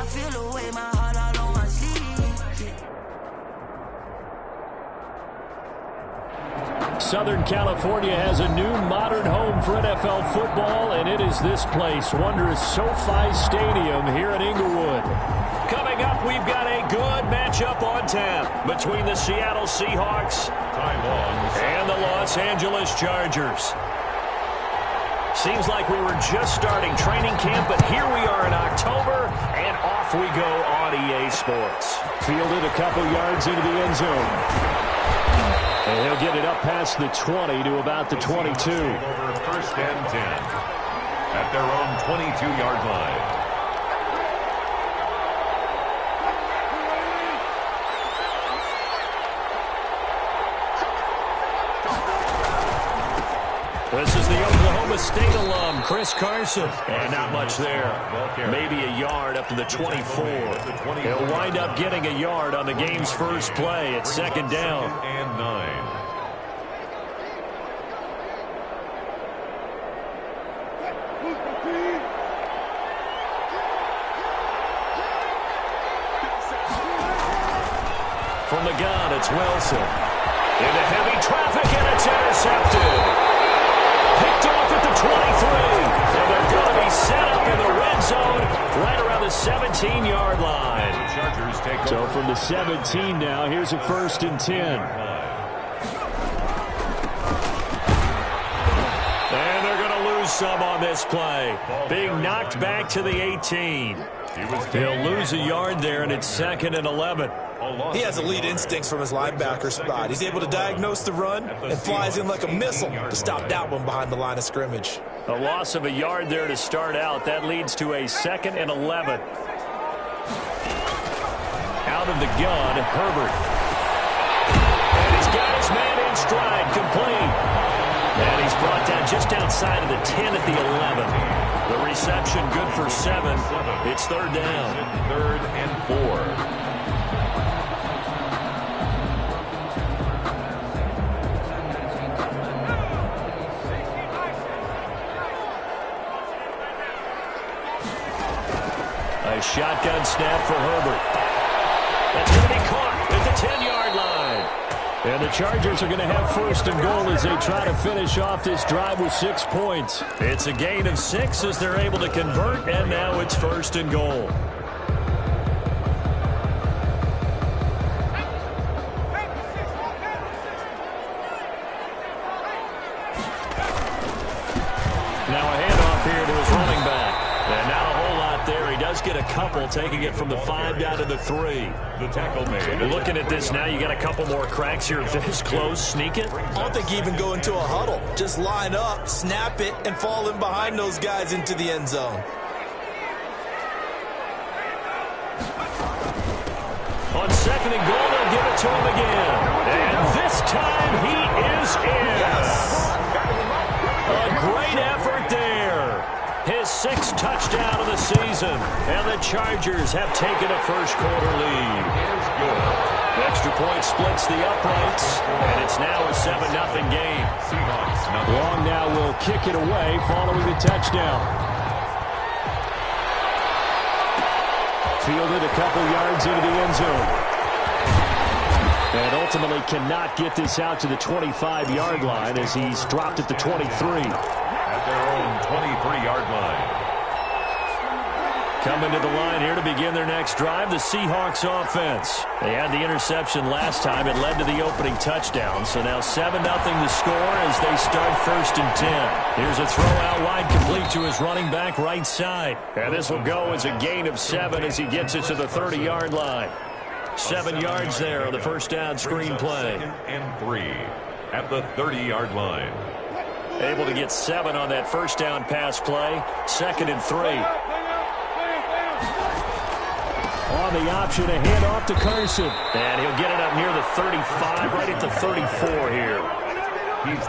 I feel the way, my heart out on my sleeve. Southern California has a new modern home for NFL football, and it is this place, wondrous SoFi Stadium here in Inglewood. Coming up, we've got a good matchup on tap between the Seattle Seahawks and the Los Angeles Chargers. Seems like we were just starting training camp, but here we are in October, and off we go on EA Sports. Fielded a couple yards into the end zone. And he'll get it up past the 20 to about the 22. Over 1st and 10 at their own 22-yard line. This is the Oklahoma State alum, Chris Carson. And not much there. Maybe a yard up to the 24. He'll wind up getting a yard on the game's first play at 2nd down. And 9. From the gun, it's Wilson. Into heavy traffic, and it's intercepted. Picked off at the 23. And they're going to be set up in the red zone right around the 17-yard line. So from the 17 now, here's a 1st and 10. And they're going to lose some on this play. Being knocked back to the 18. They'll lose a yard there, and it's 2nd and 11. He has elite instincts from his linebacker spot. He's able to diagnose the run and flies in like a missile to stop that one behind the line of scrimmage. A loss of a yard there to start out. That leads to a 2nd and 11. Out of the gun, Herbert. And he's got his man in stride, complete. And he's brought down just outside of the 10 at the 11. The reception good for 7. It's 3rd down. 3rd and 4. A shotgun snap for Herbert. That's going to be caught at the 10-yard line. And the Chargers are going to have 1st and goal as they try to finish off this drive with 6 points. It's a gain of 6 as they're able to convert, and now it's 1st and goal. Now a handoff here to his running back. And not a whole lot there. He does get a couple, taking it from the 5 down to the 3. The tackle made. Looking at this now, you got a couple more cracks here. This close, sneak it. I don't think you even go into a huddle. Just line up, snap it, and fall in behind those guys into the end zone. On 2nd and goal, they'll give it to him again. And this time he is in. Yes. A great effort there. His 6th touchdown of the season. And the Chargers have taken a first-quarter lead. Extra point splits the uprights. And it's now a 7-0 game. Long now will kick it away following the touchdown. Fielded a couple yards into the end zone. And ultimately cannot get this out to the 25-yard line as he's dropped at the 23. At their own 23-yard line. Coming to the line here to begin their next drive, the Seahawks offense. They had the interception last time. It led to the opening touchdown. So now 7-0 the score as they start 1st and 10. Here's a throw out wide, complete to his running back right side. And this will go as a gain of 7 as he gets it to the 30-yard line. 7 yards there on the first down screen play. 2nd and 3 at the 30-yard line. Able to get 7 on that first down pass play. 2nd and 3. On the option, a handoff to Carson. And he'll get it up near the 35, right at the 34 here.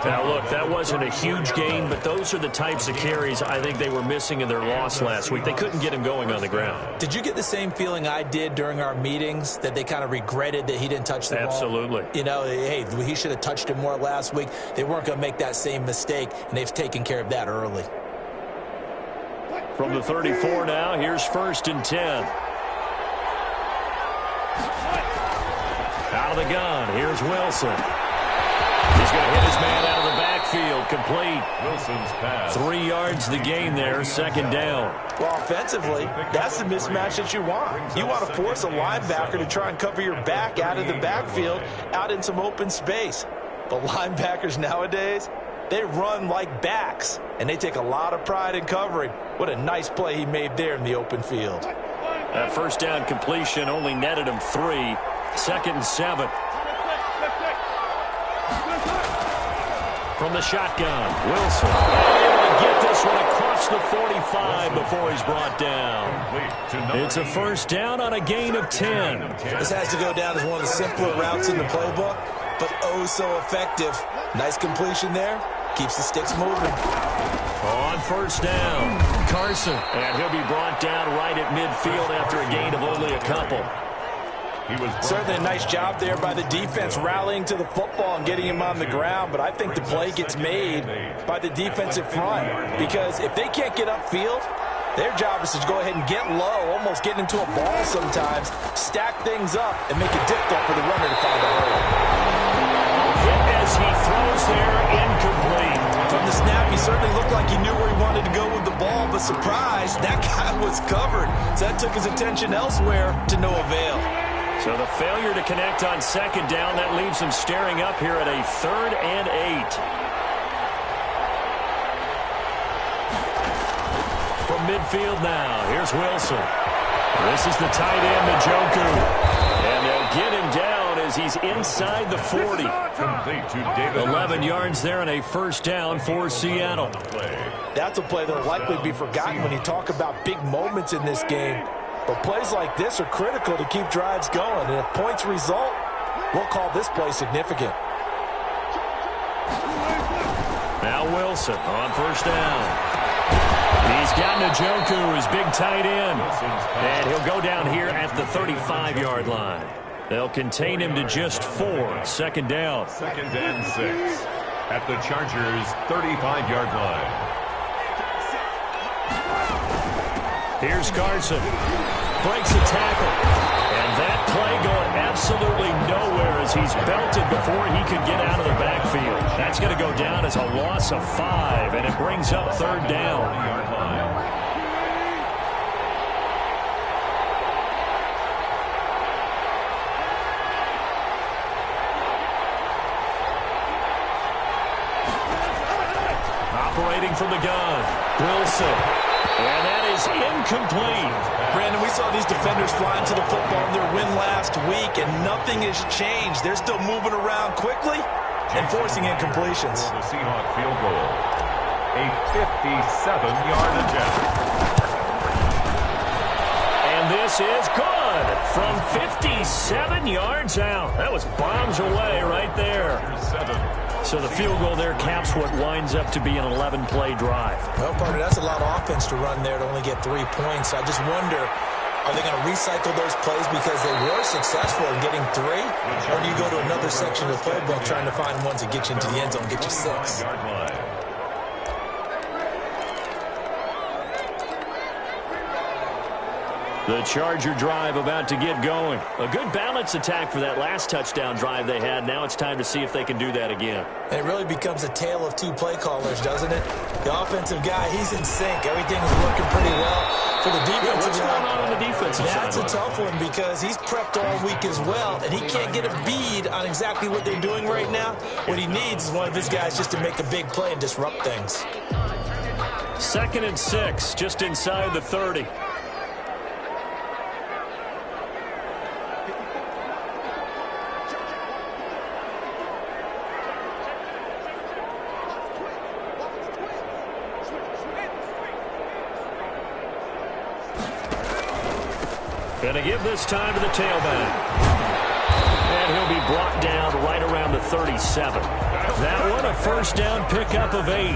Now, look, that wasn't a huge gain, but those are the types of carries I think they were missing in their loss last week. They couldn't get him going on the ground. Did you get the same feeling I did during our meetings, that they kind of regretted that he didn't touch the ball? Absolutely. You know, hey, he should have touched it more last week. They weren't going to make that same mistake, and they've taken care of that early. From the 34 now, here's 1st and 10. Out of the gun, here's Wilson. He's going to hit his man out of the backfield, complete. Wilson's pass. 3 yards the gain there, second down. Well, offensively, that's the mismatch that you want. You want to force a linebacker to try and cover your back out of the backfield, out in some open space. But linebackers nowadays, they run like backs, and they take a lot of pride in covering. What a nice play he made there in the open field. That first down completion only netted him 3. Second and 7. From the shotgun, Wilson able to get this one across the 45 before he's brought down. It's a first down on a gain of 10. This has to go down as one of the simpler routes in the playbook, but oh so effective. Nice completion there. Keeps the sticks moving. On first down, Carson. And he'll be brought down right at midfield after a gain of only a couple. Certainly a nice job there by the defense rallying to the football and getting him on the ground, but I think the play gets made by the defensive front because if they can't get upfield, their job is to go ahead and get low, almost get into a ball sometimes, stack things up, and make it difficult for the runner to find a hole. Hit as he throws there, incomplete. From the snap, he certainly looked like he knew where he wanted to go with the ball, but surprise, that guy was covered. So that took his attention elsewhere to no avail. So the failure to connect on second down, that leaves him staring up here at a 3rd and 8. From midfield now, here's Wilson. This is the tight end, Njoku. And they'll get him down as he's inside the 40. 11 yards there and a first down for Seattle. That's a play that will likely be forgotten when you talk about big moments in this game. But plays like this are critical to keep drives going. And if points result, we'll call this play significant. Now Wilson on first down. He's got Njoku, his big tight end. And he'll go down here at the 35-yard line. They'll contain him to just 4. Second down. 2nd and 6 at the Chargers' 35-yard line. Here's Carson. Breaks a tackle. And that play going absolutely nowhere as he's belted before he could get out of the backfield. That's going to go down as a loss of 5, and it brings up 3rd down. Operating from the gun, Wilson. And that is incomplete. Brandon, we saw these defenders flying to the football in their win last week, and nothing has changed. They're still moving around quickly and forcing incompletions. The Seahawks field goal. A 57-yard attempt. And this is good from 57 yards out. That was bombs away right there. 7. So the field goal there caps what winds up to be an 11-play drive. Well, partner, that's a lot of offense to run there to only get 3 points. I just wonder, are they going to recycle those plays because they were successful in getting 3? Or do you go to another section of the playbook trying to find ones that get you into the end zone, get you 6? The Charger drive about to get going. A good balance attack for that last touchdown drive they had. Now it's time to see if they can do that again. And it really becomes a tale of 2 play callers, doesn't it? The offensive guy, he's in sync. Everything is working pretty well. For the defensive what's going on the defensive side? That's a tough one because he's prepped all week as well, and he can't get a bead on exactly what they're doing right now. What he needs is one of his guys just to make a big play and disrupt things. 2nd and 6, just inside the 30. Going to give this time to the tailback. And he'll be brought down right around the 37. That one, a first down pickup of 8.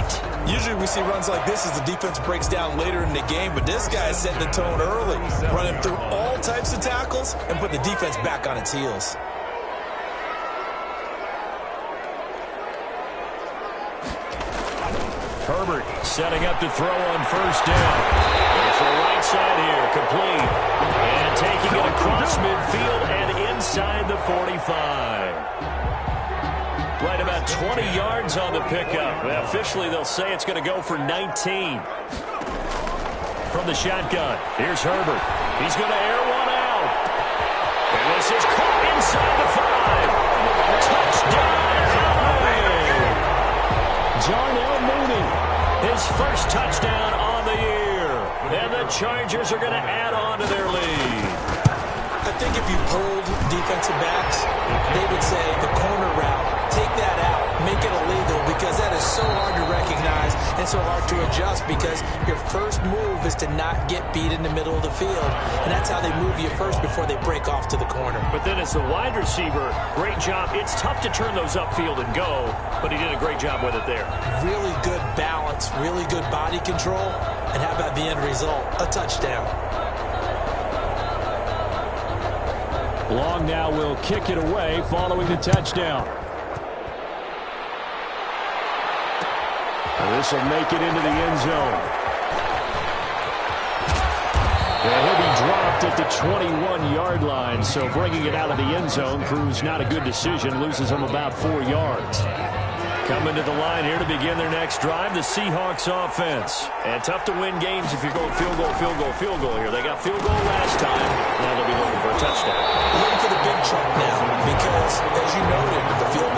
Usually we see runs like this as the defense breaks down later in the game, but this guy is setting the tone early, running through all types of tackles and put the defense back on its heels. Herbert setting up to throw on first down. It's the right side here, complete. And taking it across midfield and inside the 45. Right about 20 yards on the pickup. Officially, they'll say it's going to go for 19. From the shotgun, here's Herbert. He's going to air one out. And this is caught inside the 5. Touchdown, LA! Jarnell Mooney, his first touchdown on the year. And the Chargers are going to add on to their lead. I think if you polled defensive backs, they would say the corner route, take that out, make it illegal, because that is so hard to recognize and so hard to adjust, because your first move is to not get beat in the middle of the field, and that's how they move you first before they break off to the corner. But then as the wide receiver, great job. It's tough to turn those upfield and go, but he did a great job with it there. Really good balance, really good body control, and how about the end result? A touchdown. Long now will kick it away following the touchdown. This will make it into the end zone. And he'll be dropped at the 21-yard line, so bringing it out of the end zone proves not a good decision. Loses him about 4 yards. Coming to the line here to begin their next drive, the Seahawks offense. And tough to win games if you're going field goal, field goal, field goal here. They got field goal last time. Now they'll be looking for a touchdown. Looking for the big chunk now, because as you noted, the field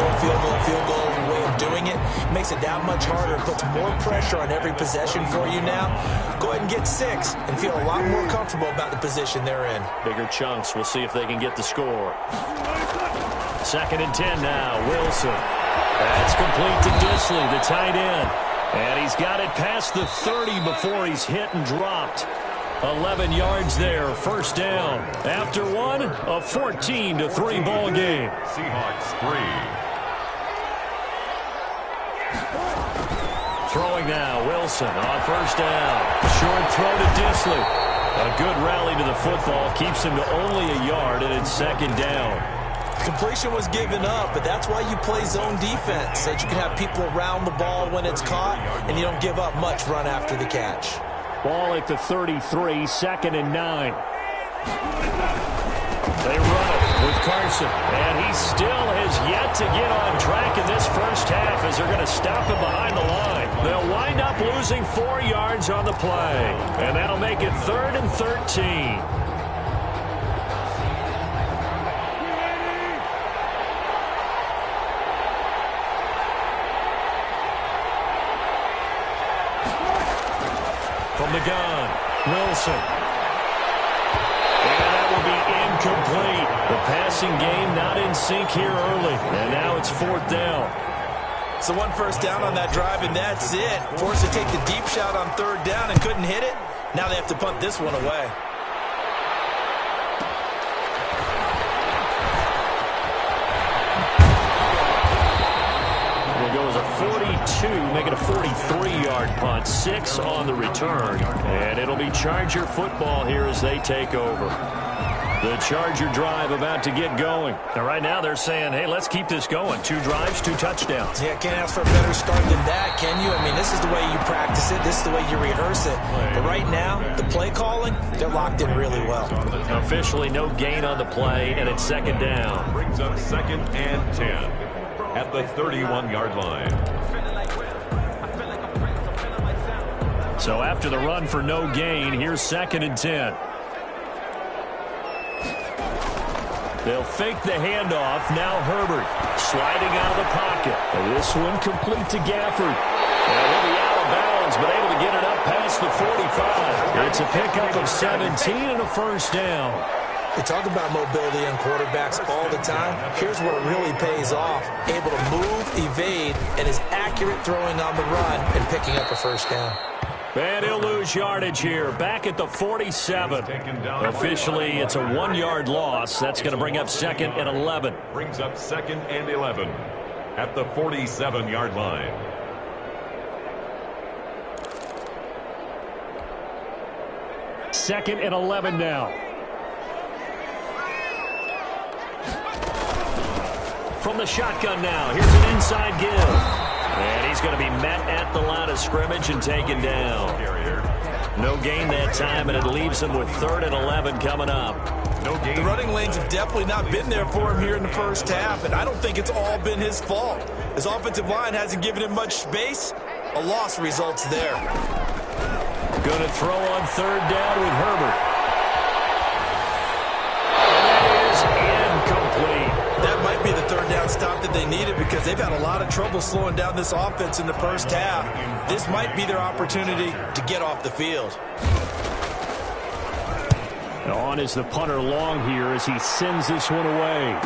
goal way of doing it makes it that much harder. It puts more pressure on every possession for you now. Go ahead and get 6 and feel a lot more comfortable about the position they're in. Bigger chunks. We'll see if they can get the score. 2nd and 10 now. Wilson. That's complete to Disley, the tight end. And he's got it past the 30 before he's hit and dropped. 11 yards there, first down. After one, a 14-3 ball game. Seahawks 3. Throwing now, Wilson on first down. Short throw to Disley. A good rally to the football, keeps him to only a yard, and it's 2nd down. Completion was given up, but that's why you play zone defense, so that you can have people around the ball when it's caught, and you don't give up much run after the catch. Ball at the 33, 2nd and 9. They run it with Carson, and he still has yet to get on track in this first half as they're going to stop him behind the line. They'll wind up losing 4 yards on the play, and that'll make it 3rd and 13. From the gun, Wilson. And that will be incomplete. The passing game not in sync here early. And now it's 4th down. So 1 first down on that drive, and that's it. Forced to take the deep shot on 3rd down and couldn't hit it. Now they have to punt this one away. A 42, make it a 43-yard punt, 6 on the return, and it'll be Charger football here as they take over. The Charger drive about to get going. Now, right now they're saying, hey, let's keep this going. 2 drives, 2 touchdowns. Yeah, can't ask for a better start than that, can you? I mean, this is the way you practice it. This is the way you rehearse it. But right now, the play calling, they're locked in really well. Officially no gain on the play, and it's 2nd down. Brings up 2nd and 10. At the 31-yard line. So after the run for no gain, here's 2nd and 10. They'll fake the handoff. Now Herbert sliding out of the pocket. And this one complete to Gafford. And he'll be out of bounds, but able to get it up past the 45. It's a pickup of 17 and a first down. We talk about mobility on quarterbacks all the time. Here's where it really pays off. Able to move, evade, and is accurate throwing on the run and picking up a first down. And he'll lose yardage here. Back at the 47. Officially, it's a 1-yard loss. That's going to bring up 2nd and 11. Brings up 2nd and 11 at the 47-yard line. Second and 11 now. From the shotgun now, here's an inside give. And he's going to be met at the line of scrimmage and taken down. No gain that time, and it leaves him with 3rd and 11 coming up. No gain. The running lanes have definitely not been there for him here in the first half, and I don't think it's all been his fault. His offensive line hasn't given him much space. A loss results there. Going to throw on third down with Herbert. And that is incomplete. That might be the third down stop that they needed because they've had a lot of trouble slowing down this offense in the first half. This might be their opportunity to get off the field. On is the punter long here as he sends this one away.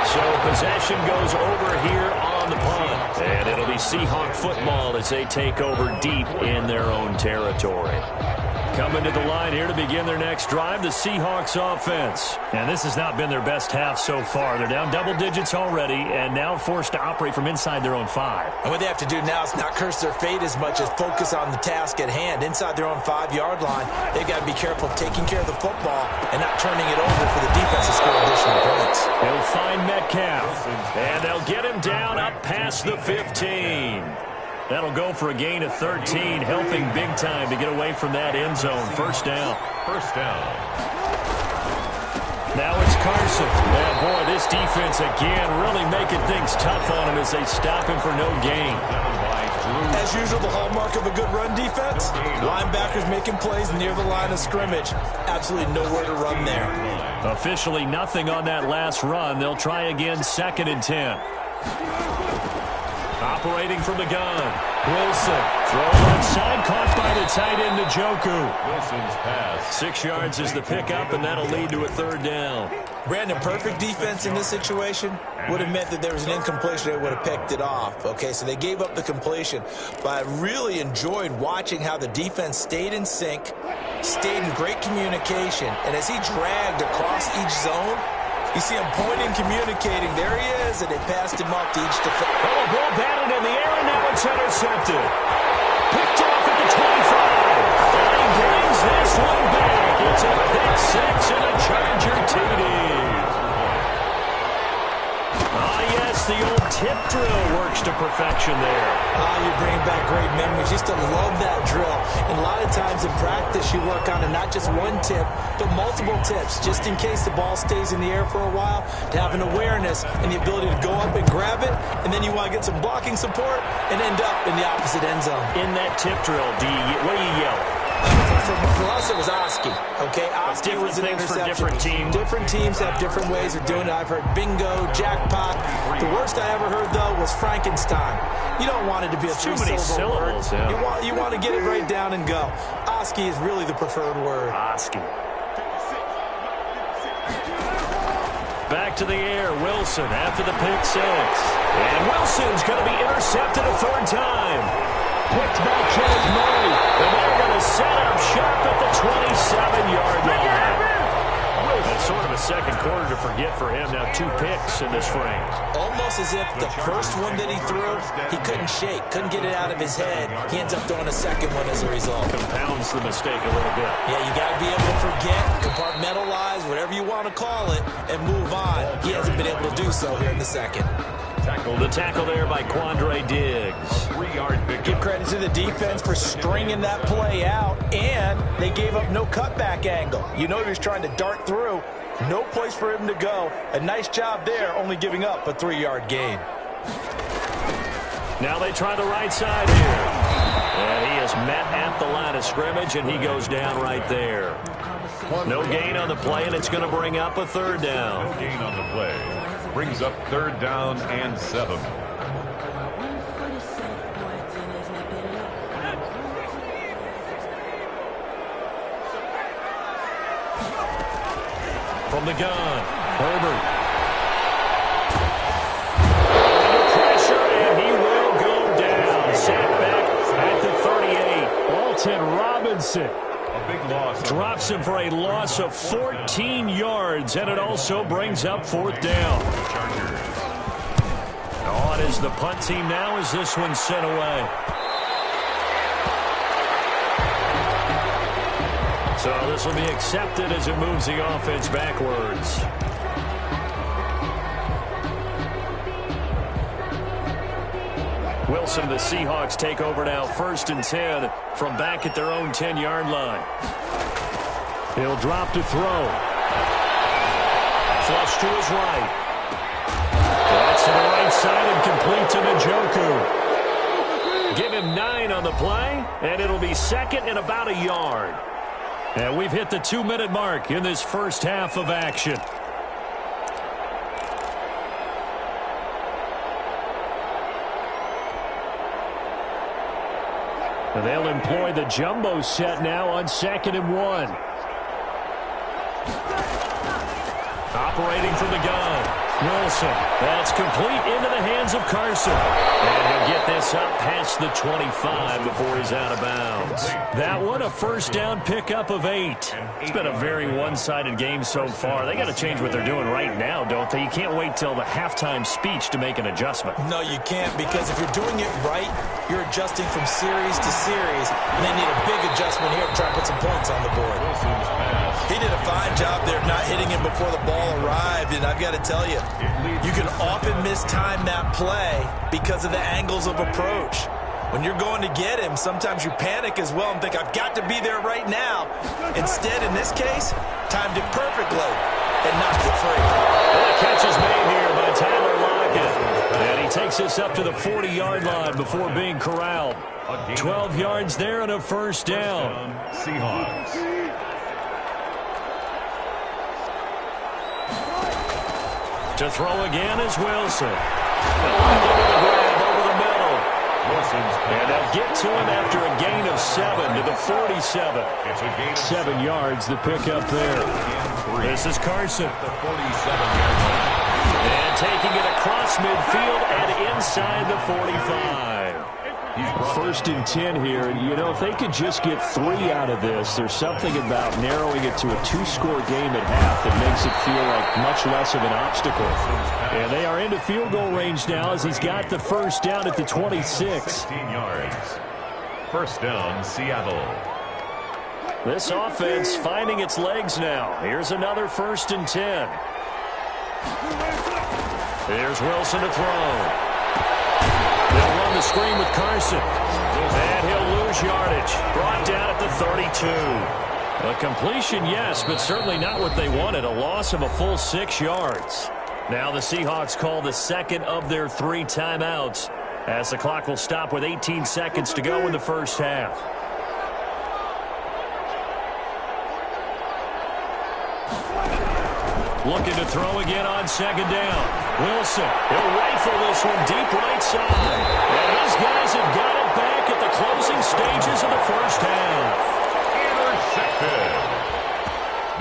So possession goes over here on the punt. And it'll be Seahawk football as they take over deep in their own territory. Coming to the line here to begin their next drive, the Seahawks offense. And this has not been their best half so far. They're down double digits already and now forced to operate from inside their own 5. And what they have to do now is not curse their fate as much as focus on the task at hand. Inside their own 5-yard line, they've got to be careful of taking care of the football and not turning it over for the defense to score additional points. They'll find Metcalf, and they'll get him down up past the 15. That'll go for a gain of 13, helping big time to get away from that end zone. First down. First down. Now it's Carson. And boy, this defense again really making things tough on him as they stop him for no gain. As usual, the hallmark of a good run defense, linebackers making plays near the line of scrimmage. Absolutely nowhere to run there. Officially nothing on that last run. They'll try again, 2nd and 10. Operating from the gun. Wilson. Throw left side. Caught by the tight end, Njoku. Wilson's pass. 6 yards is the pickup, and that'll lead to a third down. Brandon, perfect defense in this situation would have meant that there was an incompletion. They would have picked it off. Okay, so they gave up the completion. But I really enjoyed watching how the defense stayed in sync, stayed in great communication. And as he dragged across each zone, you see him pointing, communicating. There he is, and they passed him off to each defense. Oh, ball batted in the air, and now it's intercepted. Picked off at the 25. And he brings this one back. It's a pick 6 and a Charger TD. Ah, yes, the old tip drill works to perfection there. You bring back great memories. Used to love that drill. And a lot of times in practice, you work on it, not just one tip, but multiple tips, just in case the ball stays in the air for a while, to have an awareness and the ability to go up and grab it, and then you want to get some blocking support and end up in the opposite end zone. In that tip drill, what do you yell? For us, it was Oski. Okay, Oski was an things interception. for different teams. Different teams have different ways of doing it. I've heard bingo, jackpot. The worst I ever heard, though, was Frankenstein. You don't want it to be a too many syllables. word. Yeah. You want to get it right down and go. Oski is really the preferred word. Oski. Back to the air, Wilson after the pick 6. And Wilson's going to be intercepted a third time. Picked by Kenneth Murray. And they're going to set up shop at the 27-yard line. That's sort of a second quarter to forget for him. Now 2 picks in this frame. Almost as if the first one that he threw, he couldn't shake, couldn't get it out of his head. He ends up throwing a second one as a result. Compounds the mistake a little bit. Yeah, you got to be able to forget, compartmentalize, whatever you want to call it, and move on. He hasn't been able to do so here in the second. The tackle there by Quandre Diggs. 3-yard pickup. Give credit to the defense for stringing that play out, and they gave up no cutback angle. You know he was trying to dart through. No place for him to go. A nice job there, only giving up a 3-yard gain. Now they try the right side here. And he is met at the line of scrimmage, and he goes down right there. No gain on the play, and it's going to bring up a third down. No gain on the play. Brings up third down and 7. From the gun, Herbert. Under pressure, and he will go down. Sat back at the 38. Alton Robinson. A big loss. Drops him for a loss of 14 yards, and it also brings up fourth down. On is the punt team now as this one's sent away. So this will be accepted as it moves the offense backwards. Wilson and the Seahawks take over now, 1st and 10 from back at their own 10-yard line. He'll drop to throw. Flush to his right. That's to the right side and complete to Njoku. Give him 9 on the play, and it'll be second and about a yard. And we've hit the 2-minute mark in this first half of action. And they'll employ the jumbo set now on 2nd and 1. Operating from the gun. Wilson. That's complete into the hands of Carson. And he'll get this up past the 25 before he's out of bounds. That one, a first down pickup of 8. It's been a very one-sided game so far. They got to change what they're doing right now, don't they? You can't wait till the halftime speech to make an adjustment. No, you can't, because if you're doing it right, you're adjusting from series to series, and they need a big adjustment here to try to put some points on the board. He did a fine job there not hitting him before the ball arrived, and I've got to tell you, you can often mistime that play because of the angles of approach. When you're going to get him, sometimes you panic as well and think, I've got to be there right now. Instead, in this case, timed it perfectly and knocked it free. Well, the catch is made here by Tyler Lockett. And he takes this up to the 40-yard line before being corralled. 12 yards there and a first down. Seahawks. To throw again is Wilson. Lockett with a grab over the middle. And they'll get to him after a gain of 7 to the 47. 7 yards, the pickup there. This is Carson. And taking it across midfield and inside the 45. First and 10 here. And, you know, if they could just get 3 out of this, there's something about narrowing it to a 2-score game at half that makes it feel like much less of an obstacle. And they are into field goal range now as he's got the first down at the 26. 16 yards. First down, Seattle. This offense finding its legs now. Here's another first and 10. Here's Wilson to throw. They'll run the screen with Carson. And he'll lose yardage. Brought down at the 32. A completion, yes, but certainly not what they wanted. A loss of a full 6 yards. Now the Seahawks call the second of their 3 timeouts as the clock will stop with 18 seconds to go in the first half. Looking to throw again on 2nd down. Wilson, he'll rifle this one deep right side. And his guys have got it back at the closing stages of the first half. Intercepted.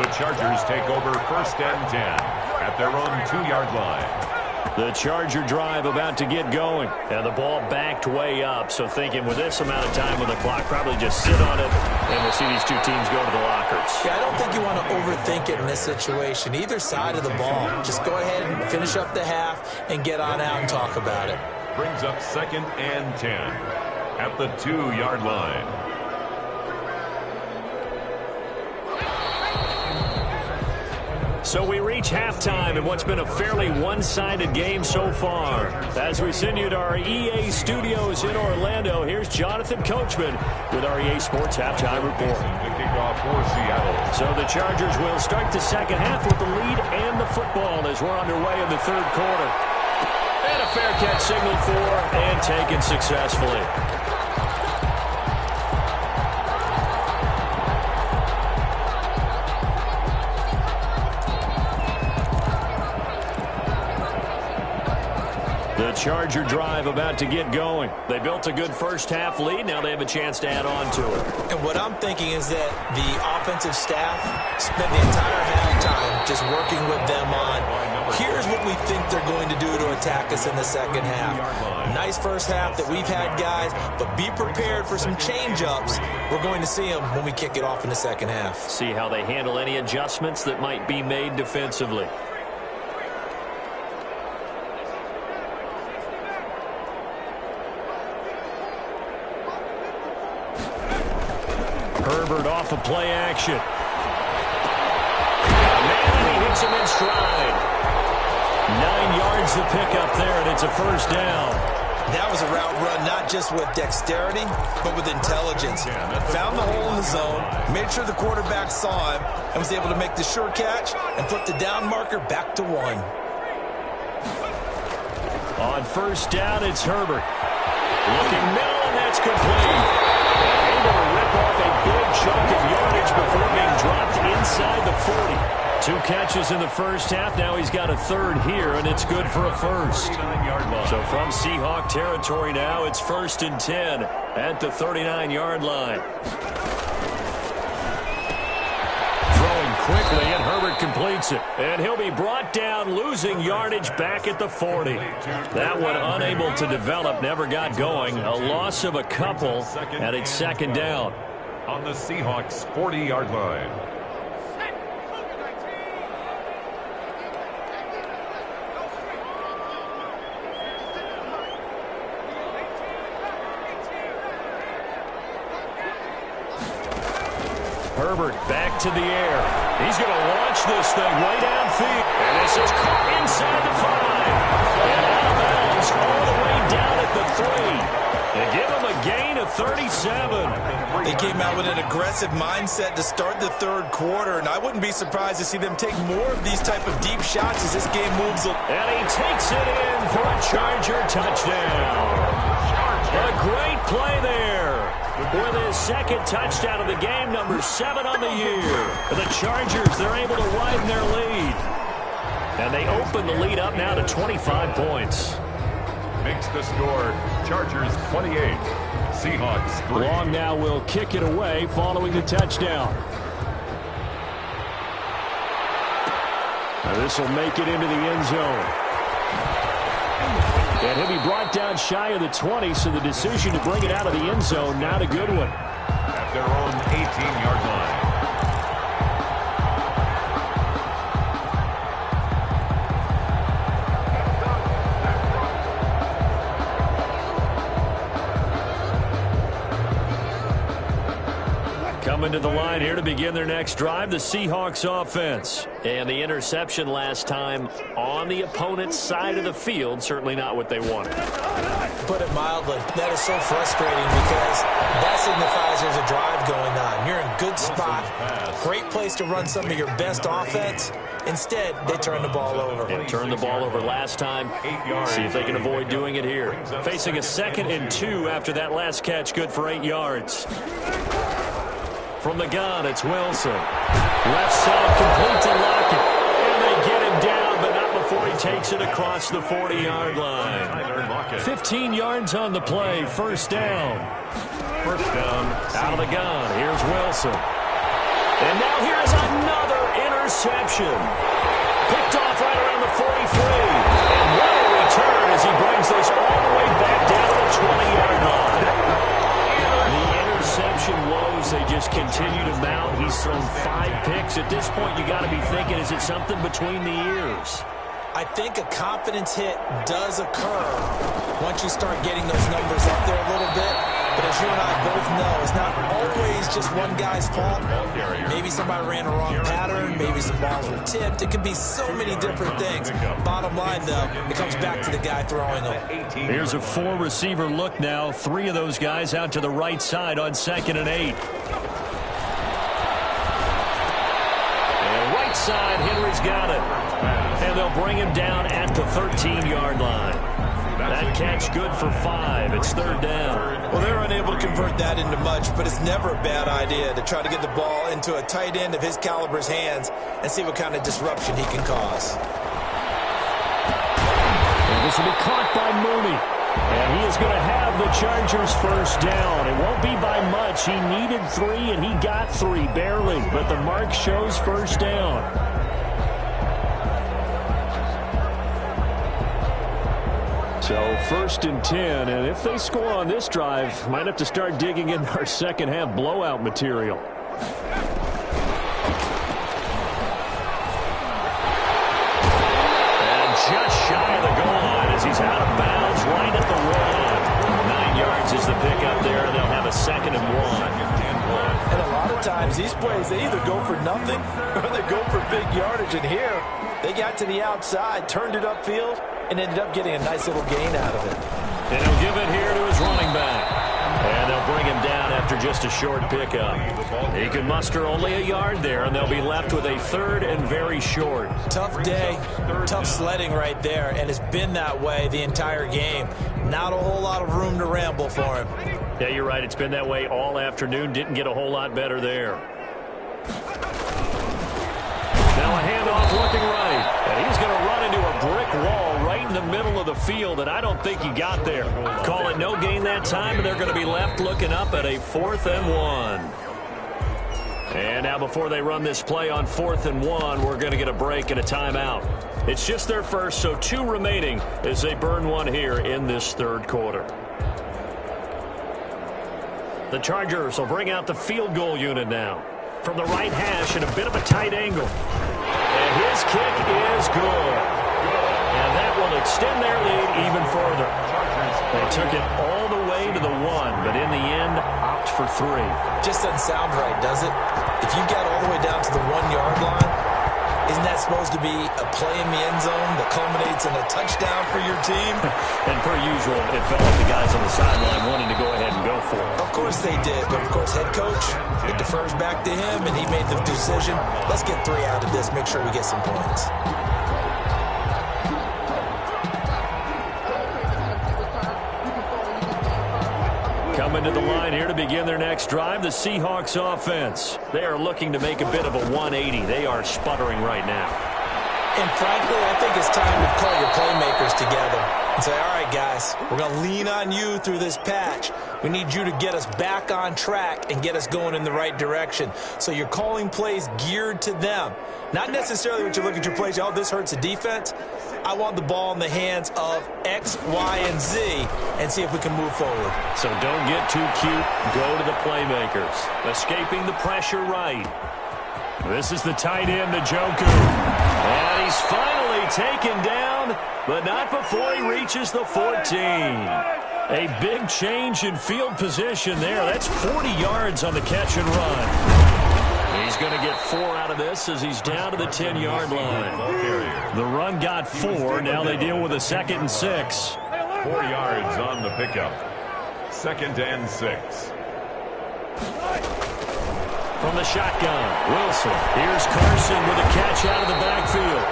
The Chargers take over first and 10 at their own 2-yard line. The Charger drive about to get going. And the ball backed way up. So thinking with this amount of time on the clock, probably just sit on it. And we'll see these two teams go to the lockers. Yeah, I don't think you want to overthink it in this situation. Either side of the ball. Just go ahead and finish up the half and get on out and talk about it. Brings up 2nd and 10 at the 2-yard line. So we reach halftime in what's been a fairly one-sided game so far. As we send you to our EA studios in Orlando, here's Jonathan Coachman with our EA Sports Halftime Report. The kickoff for Seattle. So the Chargers will start the second half with the lead and the football as we're underway in the third quarter. And a fair catch signaled for and taken successfully. The Charger drive about to get going. They built a good first half lead. Now they have a chance to add on to it. And what I'm thinking is that the offensive staff spent the entire halftime just working with them on, here's what we think they're going to do to attack us in the second half. Nice first half that we've had, guys, but be prepared for some change-ups. We're going to see them when we kick it off in the second half. See how they handle any adjustments that might be made defensively. Herbert off of play action. Man, and he hits him in stride. 9 yards to pick up there, and it's a first down. That was a route run not just with dexterity, but with intelligence. Found the hole in the zone, made sure the quarterback saw him, and was able to make the sure catch and flip the down marker back to 1. On first down, it's Herbert. Looking middle, and that's complete. Able to rip off a big chunk of yardage before being dropped inside the 40. 2 catches in the first half. Now he's got a third here, and it's good for a first. So from Seahawk territory now, it's 1st and 10 at the 39-yard line. Throwing quickly, and Herbert completes it. And he'll be brought down, losing yardage back at the 40. That one unable to develop, never got going. A loss of a couple, and it's 2nd down. On the Seahawks' 40-yard line. Herbert back to the air. He's going to launch this thing way downfield. And this is caught inside the 5. And out of bounds all the way down at the 3. They give him a gain of 37. They came out with an aggressive mindset to start the 3rd quarter, and I wouldn't be surprised to see them take more of these type of deep shots as this game moves. And he takes it in for a Charger touchdown. A great play there. With his 2nd touchdown of the game, number 7 on the year. The Chargers, they're able to widen their lead. And they open the lead up now to 25 points. Makes the score Chargers 28, Seahawks 3. Long now will kick it away following the touchdown. This will make it into the end zone. And he'll be brought down shy of the 20, so the decision to bring it out of the end zone, not a good one. At their own 18-yard line. Coming to the line here to begin their next drive, the Seahawks offense. And the interception last time on the opponent's side of the field, certainly not what they wanted. Put it mildly, that is so frustrating because that signifies there's a drive going on. You're in good spot, great place to run some of your best offense. Instead, they turn the ball over. And turned the ball over last time. See if they can avoid doing it here. Facing a 2nd and 2 after that last catch, good for 8 yards. From the gun, it's Wilson. Left side, complete to Lockett. And they get him down, but not before he takes it across the 40-yard line. 15 yards on the play, 1st down. First down. Out of the gun, here's Wilson. And now here's another interception. Picked off right around the 43. And what a return as he brings this all the way back down to the 20-yard line. Interception woes, they just continue to mount. He's thrown 5 picks. At this point, you got to be thinking, is it something between the ears? I think a confidence hit does occur once you start getting those numbers up there a little bit. But as you and I both know, it's not always just one guy's fault. Maybe somebody ran a wrong pattern. Maybe some balls were tipped. It could be so many different things. Bottom line, though, it comes back to the guy throwing them. Here's a 4-receiver look now. 3 of those guys out to the right side on 2nd and 8. And right side, Henry's got it. And they'll bring him down at the 13-yard line. That catch good for 5. It's 3rd down. Well, they're unable to convert that into much, but it's never a bad idea to try to get the ball into a tight end of his caliber's hands and see what kind of disruption he can cause. And this will be caught by Mooney. And he is going to have the Chargers 1st down. It won't be by much. He needed 3, and he got 3, barely. But the mark shows 1st down. So 1st and 10, and if they score on this drive, might have to start digging in our second half blowout material. And just shy of the goal line as he's out of bounds right at the 1. 9 yards is the pickup there, and they'll have a 2nd and 1. And a lot of times these plays, they either go for nothing or they go for big yardage. And here, they got to the outside, turned it upfield, and ended up getting a nice little gain out of it. And he'll give it here to his running back. And they'll bring him down after just a short pickup. He can muster only a yard there, and they'll be left with a 3rd and very short. Tough day, tough sledding right there, and it's been that way the entire game. Not a whole lot of room to ramble for him. Yeah, you're right. It's been that way all afternoon. Didn't get a whole lot better there. Now a handoff looking right. And he's going to run into a brick wall right in the middle of the field, and I don't think he got there. Call it no gain that time, and they're going to be left looking up at a 4th and 1. And now before they run this play on 4th and 1, we're going to get a break and a timeout. It's just their first, so 2 remaining as they burn one here in this 3rd quarter. The Chargers will bring out the field goal unit now. From the right hash in a bit of a tight angle. And his kick is good. And that will extend their lead even further. They took it all the way to the 1, but in the end, opt for 3. Just doesn't sound right, does it? If you got all the way down to the 1-yard line, isn't that supposed to be a play in the end zone that culminates in a touchdown for your team? And per usual, it felt like the guys on the sideline wanted to go ahead and go for it. Of course they did, but of course head coach, it defers back to him, and he made the decision. Let's get 3 out of this, make sure we get some points. Coming to the line here to begin their next drive, the Seahawks offense. They are looking to make a bit of a 180. They are sputtering right now. And frankly, I think it's time to call your playmakers together and say, all right, guys, we're going to lean on you through this patch. We need you to get us back on track and get us going in the right direction. So you're calling plays geared to them. Not necessarily when you look at your plays, oh, this hurts the defense. I want the ball in the hands of X, Y, and Z and see if we can move forward. So don't get too cute. Go to the playmakers. Escaping the pressure right. This is the tight end, Njoku. And he's finally taken down, but not before he reaches the 14. A big change in field position there. That's 40 yards on the catch and run. He's going to get 4 out of this as he's down to the 10-yard line. The run got 4. Now they deal with a 2nd and 6. 4 yards on the pickup. 2nd and 6. From the shotgun, Wilson. Here's Carson with a catch out of the backfield.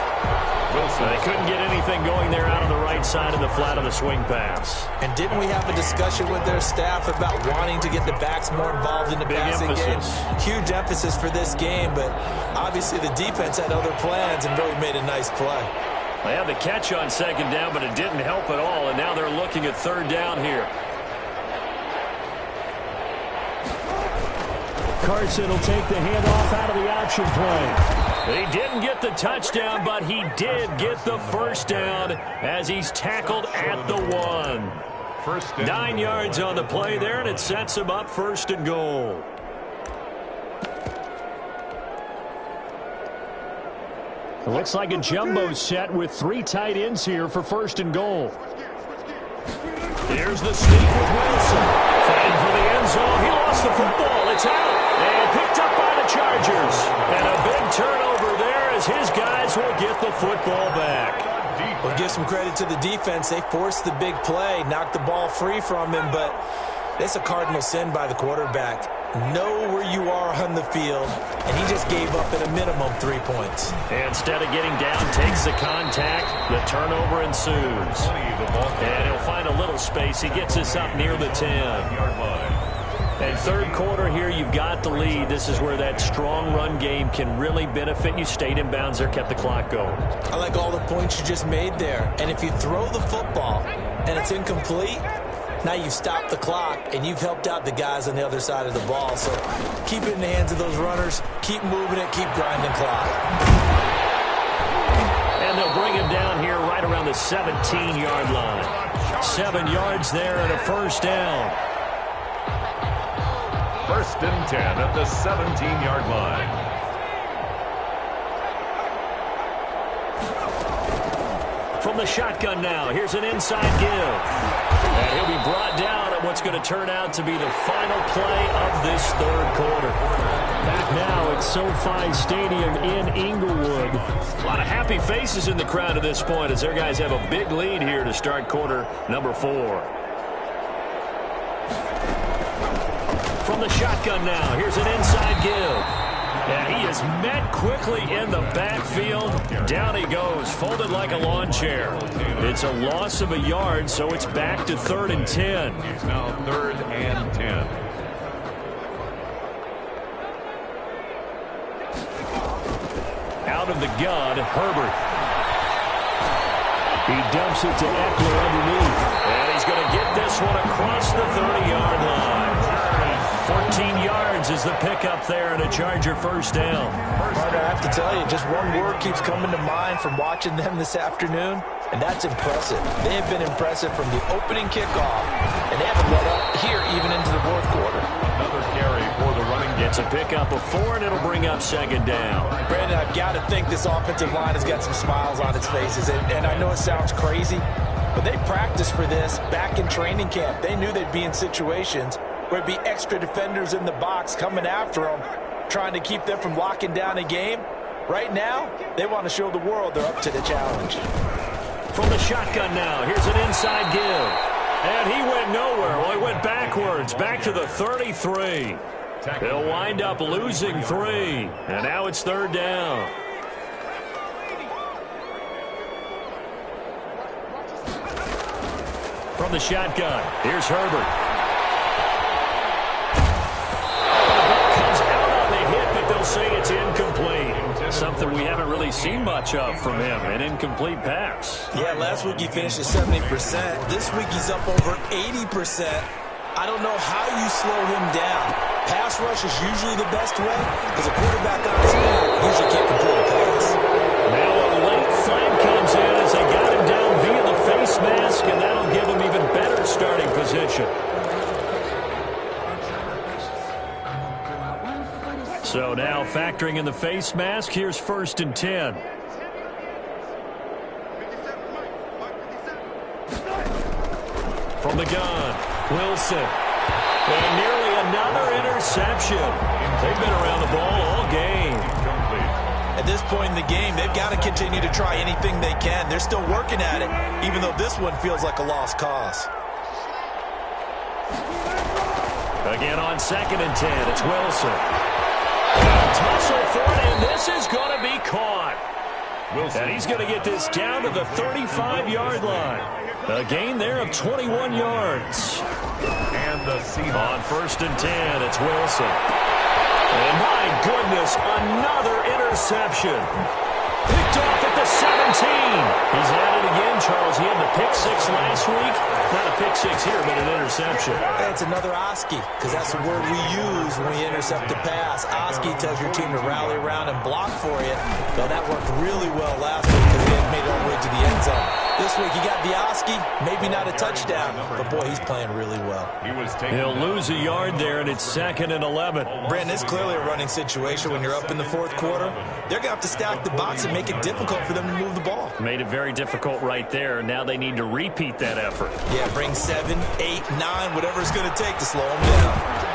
Wilson. They couldn't get anything going there out on the right side of the flat of the swing pass. And didn't we have a discussion with their staff about wanting to get the backs more involved in the passing game? Huge emphasis for this game, but obviously the defense had other plans and really made a nice play. They had the catch on 2nd down, but it didn't help at all, and now they're looking at 3rd down here. Carson will take the handoff out of the option play. He didn't get the touchdown, but he did get the 1st down as he's tackled at the 1. 9 yards on the play there, and it sets him up 1st and goal. It looks like a jumbo set with 3 tight ends here for 1st and goal. Here's the sneak with Wilson. Fighting for the end zone. He lost the football. It's out. And picked up by the Chargers. And a big turnover there as his guys will get the football back. Well, give some credit to the defense. They forced the big play, knocked the ball free from him, but it's a cardinal sin by the quarterback. Know where you are on the field, and he just gave up at a minimum 3 points. Instead of getting down, takes the contact. The turnover ensues. And he'll find a little space. He gets us up near the 10. And 3rd quarter here, you've got the lead. This is where that strong run game can really benefit you. Stayed in bounds there, kept the clock going. I like all the points you just made there. And if you throw the football and it's incomplete, now you've stopped the clock and you've helped out the guys on the other side of the ball. So keep it in the hands of those runners. Keep moving it. Keep grinding clock. And they'll bring him down here right around the 17-yard line. 7 yards there and a 1st down. 1st and 10 at the 17-yard line. From the shotgun now, here's an inside give. And he'll be brought down at what's going to turn out to be the final play of this 3rd quarter. Back now at SoFi Stadium in Inglewood. A lot of happy faces in the crowd at this point as their guys have a big lead here to start quarter number 4. From the shotgun now, here's an inside give. And he is met quickly in the backfield. Down he goes, folded like a lawn chair. It's a loss of a yard, so it's back to 3rd and 10. It's now 3rd and 10. Out of the gun, Herbert. He dumps it to Eckler underneath. And he's going to get this one across the 30-yard line. 14 yards is the pickup there and a Charger first down. Carter, I have to tell you, just one word keeps coming to mind from watching them this afternoon, and that's impressive. They have been impressive from the opening kickoff, and they haven't let up here even into the 4th quarter. Another carry for the running game. It's a pickup of 4, and it'll bring up 2nd down. Brandon, I've got to think this offensive line has got some smiles on its faces, and I know it sounds crazy, but they practiced for this back in training camp. They knew they'd be in situations where it'd be extra defenders in the box coming after them, trying to keep them from locking down a game. Right now, they want to show the world they're up to the challenge. From the shotgun now, here's an inside give. And he went nowhere. Well, he went backwards, back to the 33. They'll wind up losing 3. And now it's 3rd down. From the shotgun, here's Herbert. Say it's incomplete. Something we haven't really seen much of from him, an incomplete pass. Yeah, last week he finished at 70%. This week he's up over 80%. I don't know how you slow him down. Pass rush is usually the best way because a quarterback on his back usually can't complete a pass. Now a late flag comes in as they got him down via the face mask, and that'll give him even better starting position. So now factoring in the face mask, here's 1st and 10. From the gun, Wilson. And nearly another interception. They've been around the ball all game. At this point in the game, they've got to continue to try anything they can. They're still working at it, even though this one feels like a lost cause. Again on 2nd and 10, it's Wilson. Tussle for it, and this is going to be caught. Wilson. And he's going to get this down to the 35-yard line. A gain there of 21 yards. And the Seahawks. On 1st and 10, it's Wilson. And my goodness, another interception. Picked off at the 17. He's at it again, Charles. He had the pick 6 last week. Not a pick 6 here, but an interception. It's another Oski, because that's the word we use when we intercept a pass. Oski tells your team to rally around and block for you. Well, that worked really well last week because he had made it all the way to the end zone. This week he got the Oski, maybe not a touchdown, but boy, he's playing really well. He'll lose a yard there, and it's 2nd and 11. Brandon, it's clearly a running situation when you're up in the 4th quarter. They're going to have to stack the box and make it difficult for them to move the ball. Made it very difficult right there. Now they need to repeat that effort. Yeah, bring 7, 8, 9, whatever it's going to take to slow him down.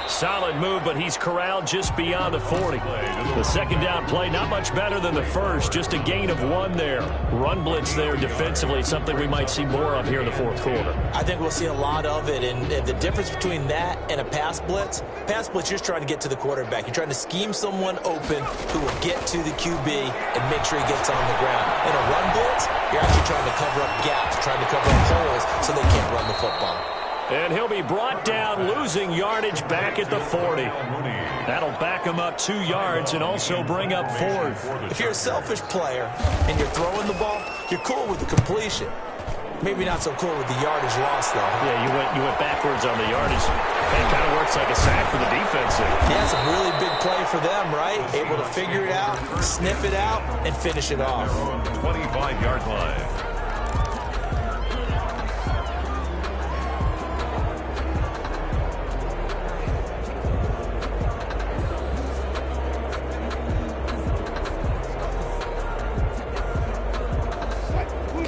Solid move, but he's corralled just beyond the 40. The 2nd down play, not much better than the first, just a gain of 1 there. Run blitz there defensively, something we might see more of here in the 4th quarter. I think we'll see a lot of it, and the difference between that and a pass blitz, you're just trying to get to the quarterback. You're trying to scheme someone open who will get to the QB and make sure he gets on the ground. In a run blitz, you're actually trying to cover up gaps, trying to cover up holes so they can't run the football. And he'll be brought down, losing yardage back at the 40. That'll back him up 2 yards and also bring up 4th. If you're a selfish player and you're throwing the ball, you're cool with the completion. Maybe not so cool with the yardage loss, though. Yeah, you went backwards on the yardage. It kind of works like a sack for the defense there. Yeah, it's a really big play for them, right? Able to figure it out, sniff it out, and finish it off. 25-yard line.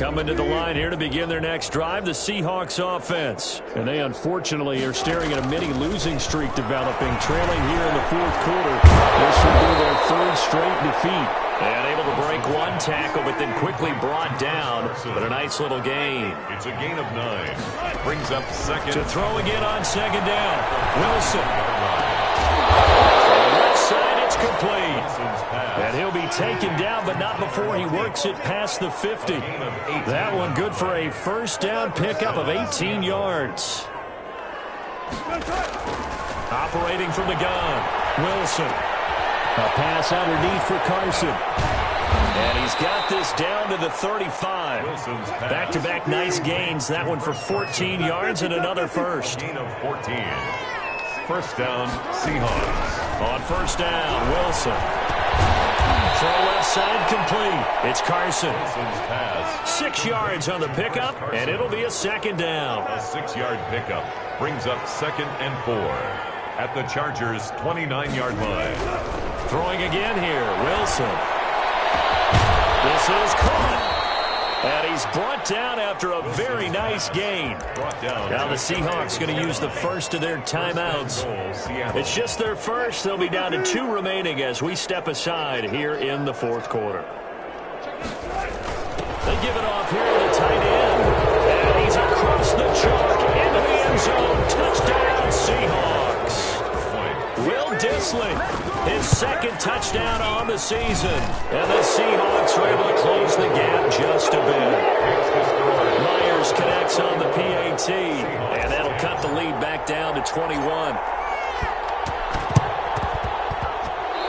Coming to the line here to begin their next drive, the Seahawks offense. And they unfortunately are staring at a mini losing streak developing, trailing here in the 4th quarter. This will be their 3rd straight defeat. And able to break one tackle, but then quickly brought down. But a nice little gain. It's a gain of 9. Brings up second. To throw again on second down. Wilson. From the left side, it's complete. And he'll be taken down, but not before he works it past the 50. That one good for a first down pickup of 18 yards. Operating from the gun, Wilson. A pass underneath for Carson. And he's got this down to the 35. Back-to-back nice gains. That one for 14 yards and another first. Gain of 14. First down, Seahawks. On first down, Wilson. Throw left side complete. It's Carson. 6 yards on the pickup, and it'll be a second down. A 6-yard pickup brings up second and 4 at the Chargers' 29-yard line. Throwing again here, Wilson. This is caught. And he's brought down after a very nice gain. Now the Seahawks going to use the first of their timeouts. It's just their first. They'll be down to 2 remaining as we step aside here in the fourth quarter. They give it off here to the tight end. And he's across the chalk into the end zone. Touchdown, Seahawks. Will Dissly, his second touchdown on the season. And the Seahawks are able to close the gap just a bit. Myers connects on the PAT, and that'll cut the lead back down to 21.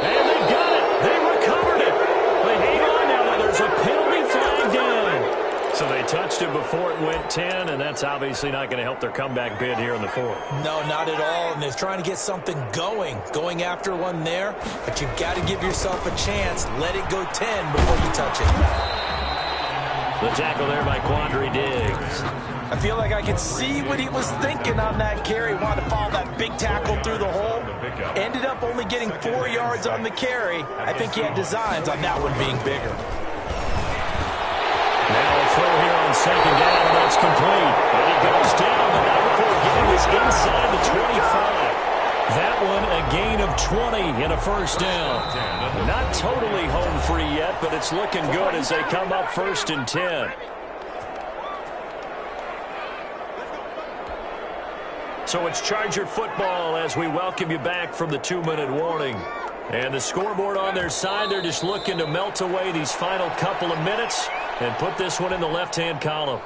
And they got it. They recovered it. They hang on now. There's a penalty flag down. So they touched it before it went 10, and that's obviously not going to help their comeback bid here in the fourth. No, not at all, and they're trying to get something going after one there, but you've got to give yourself a chance. Let it go 10 before you touch it. The tackle there by Quandre Diggs. I feel like I can see what he was thinking on that carry. Wanted to follow that big tackle through the hole. Ended up only getting 4 yards on the carry. I think he had designs on that one being bigger. Now a throw here on second down, and that's complete. And he goes down, but not before getting this inside the 25. That one a gain of 20 in a first down. Not totally home free yet, but it's looking good as they come up first and 10. So it's Charger football as we welcome you back from the 2-minute warning. And the scoreboard on their side, they're just looking to melt away these final couple of minutes and put this one in the left-hand column.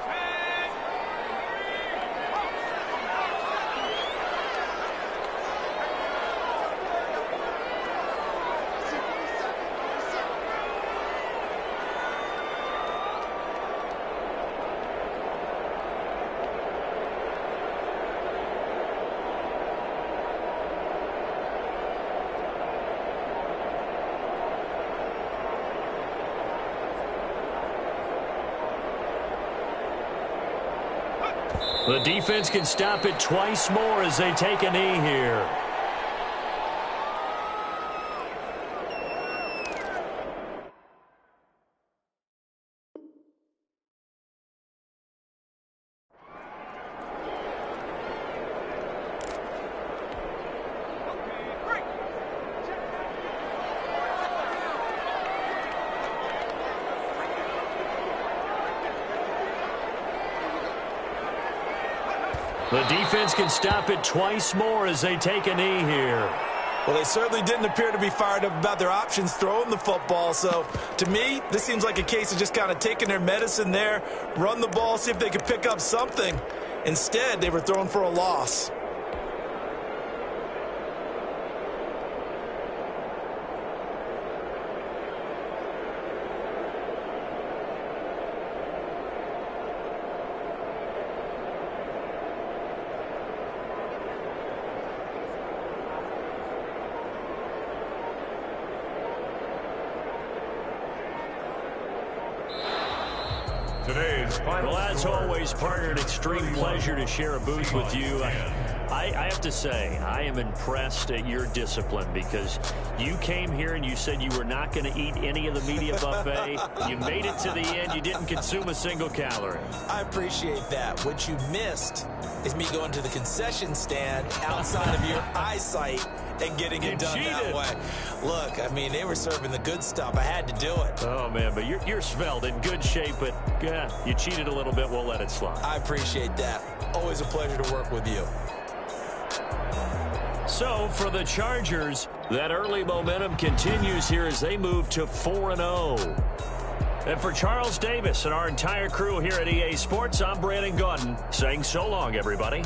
The defense can stop it twice more as they take a knee here. The defense can stop it twice more as they take a knee here. Well, they certainly didn't appear to be fired up about their options throwing the football. So, to me, this seems like a case of just kind of taking their medicine there, run the ball, see if they could pick up something. Instead, they were throwing for a loss. Well, as always, partner, an extreme pleasure to share a booth with you. I have to say, I am impressed at your discipline because you came here and you said you were not going to eat any of the media buffet. You made it to the end. You didn't consume a single calorie. I appreciate that. What you missed is me going to the concession stand outside of your eyesight and getting it done that way. Look, I mean, they were serving the good stuff. I had to do it. Oh, man, but you're svelte, in good shape, but you cheated a little bit. We'll let it slide. I appreciate that. Always a pleasure to work with you. So, for the Chargers, that early momentum continues here as they move to 4-0. And for Charles Davis and our entire crew here at EA Sports, I'm Brandon Gaudin saying so long, everybody.